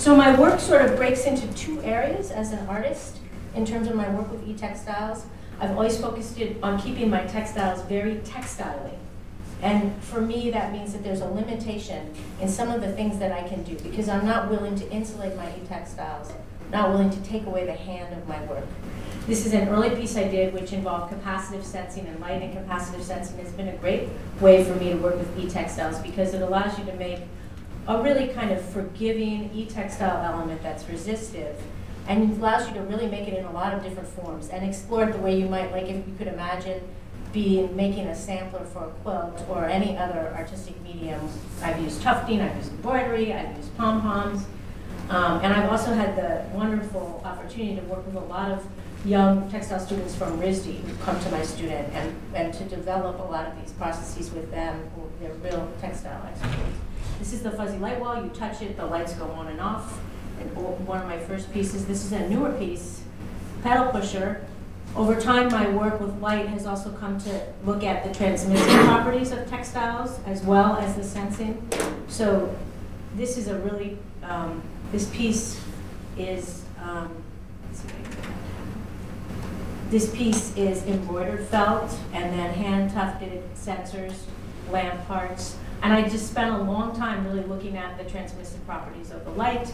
So my work sort of breaks into two areas as an artist in terms of my work with e-textiles. I've always focused on keeping my textiles very textile-y. And for me, that means that there's a limitation in some of the things that I can do because I'm not willing to insulate my e-textiles, not willing to take away the hand of my work. This is an early piece I did which involved capacitive sensing and light, and capacitive sensing has been a great way for me to work with e-textiles because it allows you to make a really kind of forgiving e-textile element that's resistive, and it allows you to really make it in a lot of different forms and explore it the way you might, like if you could imagine making a sampler for a quilt or any other artistic medium. I've used tufting, I've used embroidery, I've used pom-poms, and I've also had the wonderful opportunity to work with a lot of young textile students from RISD who come to my student and to develop a lot of these processes with them who they're real textile experts. This is the fuzzy light wall. You touch it, the lights go on and off. And one of my first pieces, this is a newer piece, pedal pusher. Over time, my work with light has also come to look at the transmissive properties of textiles as well as the sensing. So this is a really, this piece is, embroidered felt and then hand tufted sensors, lamp parts. And I just spent a long time really looking at the transmissive properties of the light.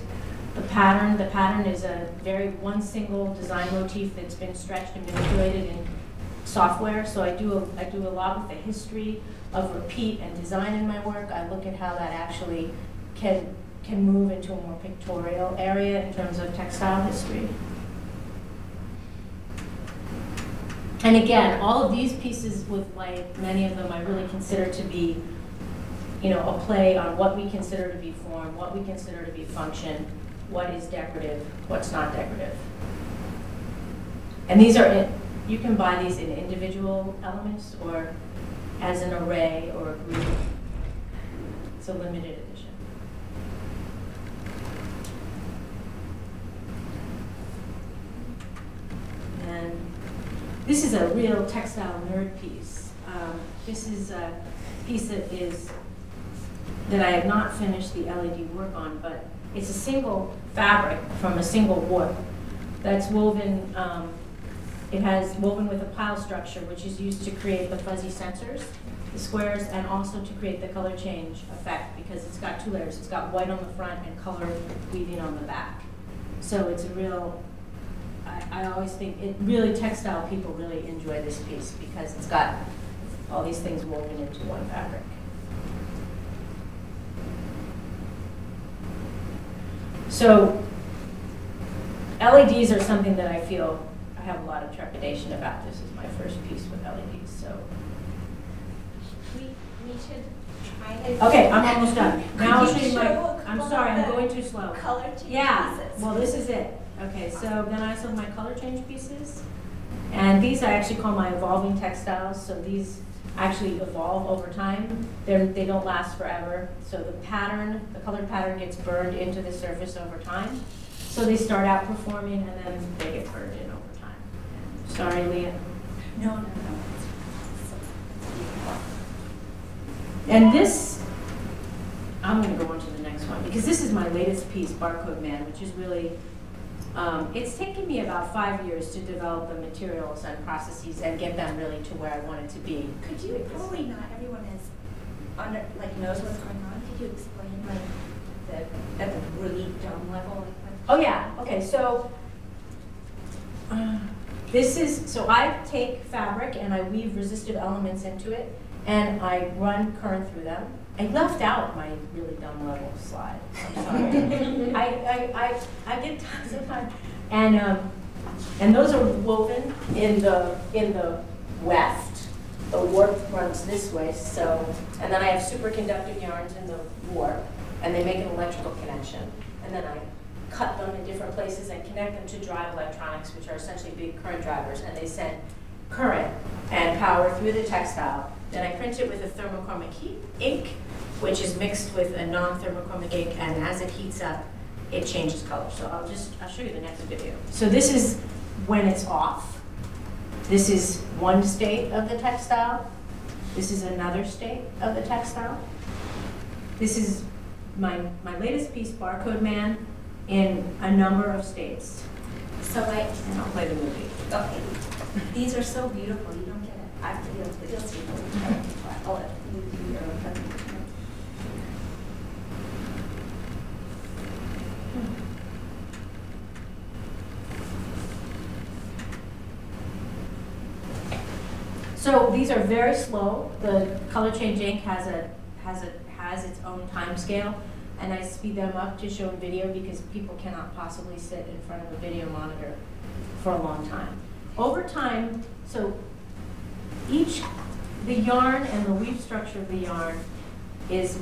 The pattern is a very one single design motif that's been stretched and manipulated in software. So I do a lot with the history of repeat and design in my work. I look at how that actually can move into a more pictorial area in terms of textile history. And again, all of these pieces with light, many of them I really consider to be, you know, a play on what we consider to be form, what we consider to be function, what is decorative, what's not decorative. And these are, you can buy these in individual elements or as an array or a group. It's a limited edition. And this is a real textile nerd piece. This is a piece that I have not finished the LED work on, but it's a single fabric from a single warp that's woven. It has woven with a pile structure, which is used to create the fuzzy sensors, the squares, and also to create the color change effect because it's got two layers. It's got white on the front and color weaving on the back. So it's a real, I always think, textile people really enjoy this piece because it's got all these things woven into one fabric. So LEDs are something that I feel I have a lot of trepidation about. This is my first piece with LEDs, so. We should try to. Okay, I'm almost done. Now I'll show you my, I'm sorry, I'm going too slow. Color change pieces. Well, this is it. Okay, so then I have my color change pieces. And these I actually call my evolving textiles. So these actually evolve over time. They don't last forever. So the pattern, the colored pattern gets burned into the surface over time. So they start out performing and then they get burned in over time. Sorry, Leah. No. And this, I'm going to go on to the next one because this is my latest piece, Barcode Man, which is really, it's taken me about 5 years to develop the materials and processes and get them really to where I want it to be. Could you, probably not everyone is knows what's going on. Could you explain at the really dumb level? Oh yeah, okay, so so I take fabric and I weave resistive elements into it and I run current through them. I left out my really dumb level slide. I'm sorry. I get tons of time, and those are woven in the weft. The warp runs this way, so and then I have superconductive yarns in the warp, and they make an electrical connection, and then I cut them in different places and connect them to drive electronics, which are essentially big current drivers, and they send current and power through the textile. Then I print it with a thermochromic ink, which is mixed with a non-thermochromic ink, and as it heats up, it changes color. So I'll show you the next video. So this is when it's off. This is one state of the textile. This is another state of the textile. This is my latest piece, Barcode Man. in a number of states. So like, And I'll play the movie. okay, these are so beautiful. You don't get it. You'll see. I'll let you do your own presentation. So these are very slow. The color change ink has its own time scale, and I speed them up to show in video because people cannot possibly sit in front of a video monitor for a long time. Over time, so the yarn and the weave structure of the yarn is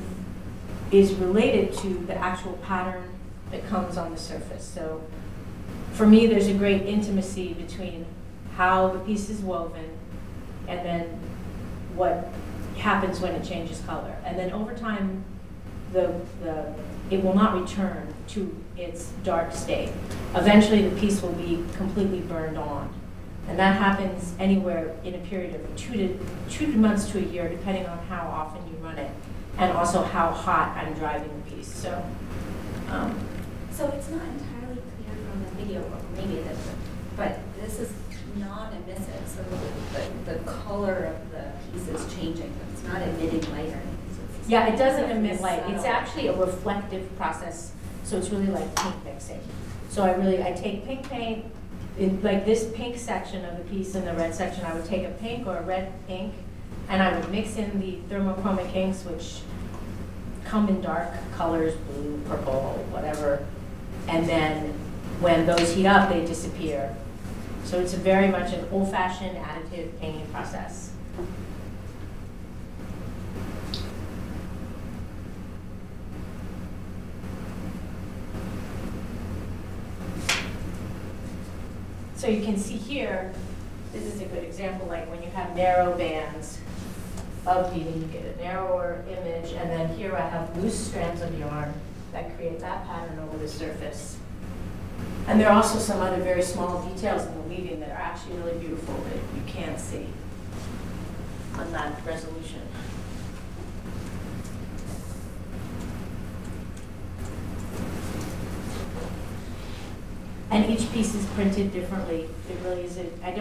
related to the actual pattern that comes on the surface. So for me, there's a great intimacy between how the piece is woven and then what happens when it changes color. And then over time, it will not return to its dark state. Eventually, the piece will be completely burned on. And that happens anywhere in a period of 2 months to a year, depending on how often you run it, and also how hot I'm driving the piece. So it's not entirely clear from the video, or maybe it is, but this is non-emissive, so the color of the piece is changing, but it's not emitting light or anything. So yeah, it doesn't emit light. subtle. It's actually a reflective process, so it's really like paint mixing. So I take pink paint, in like this pink section of the piece and the red section, I would take a pink or a red ink, and I would mix in the thermochromic inks, which come in dark colors, blue, purple, whatever, and then when those heat up, they disappear. So it's very much an old-fashioned additive painting process. So you can see here, this is a good example, like when you have narrow bands of weaving, you get a narrower image, and then here I have loose strands of yarn that create that pattern over the surface. And there are also some other very small details in the weaving that are actually really beautiful that you can't see on that resolution. And each piece is printed differently. It really is. I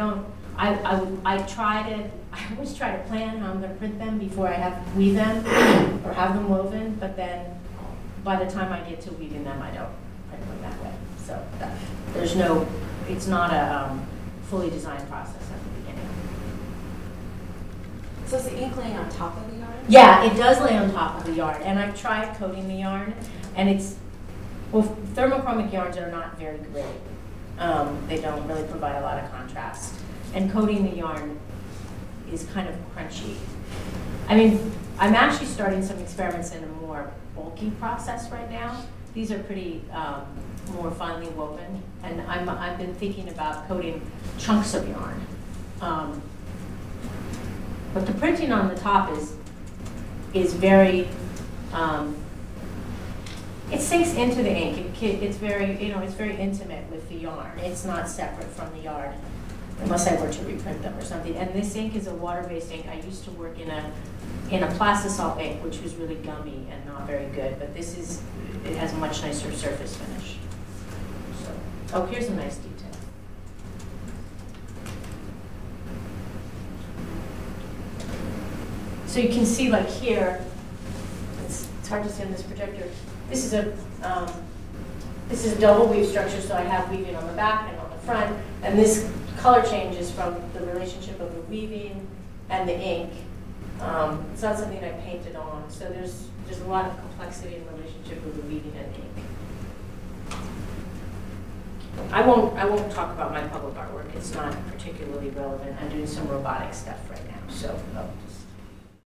always try to plan how I'm going to print them before I weave them or have them woven. But then, by the time I get to weaving them, I don't print them that way. So it's not a fully designed process at the beginning. So is the ink laying on top of the yarn? Yeah, it does lay on top of the yarn, and I've tried coating the yarn, and thermochromic yarns are not very great. They don't really provide a lot of contrast, and coating the yarn is kind of crunchy. I mean, I'm actually starting some experiments in a more bulky process right now. These are pretty more finely woven, and I've been thinking about coating chunks of yarn. But the printing on the top is very, it sinks into the ink. It's very, it's very intimate with the yarn. It's not separate from the yarn, unless I were to reprint them or something. And this ink is a water-based ink. I used to work in a plastisol ink, which was really gummy and not very good. But it has a much nicer surface finish. Oh, here's a nice detail. So you can see, like here, it's hard to see on this projector. This is a double weave structure, so I have weaving on the back and on the front, and this color changes from the relationship of the weaving and the ink. It's not something I painted on, so there's a lot of complexity in the relationship with the weaving and ink. I won't talk about my public artwork. It's not particularly relevant. I'm doing some robotic stuff right now, so I'll just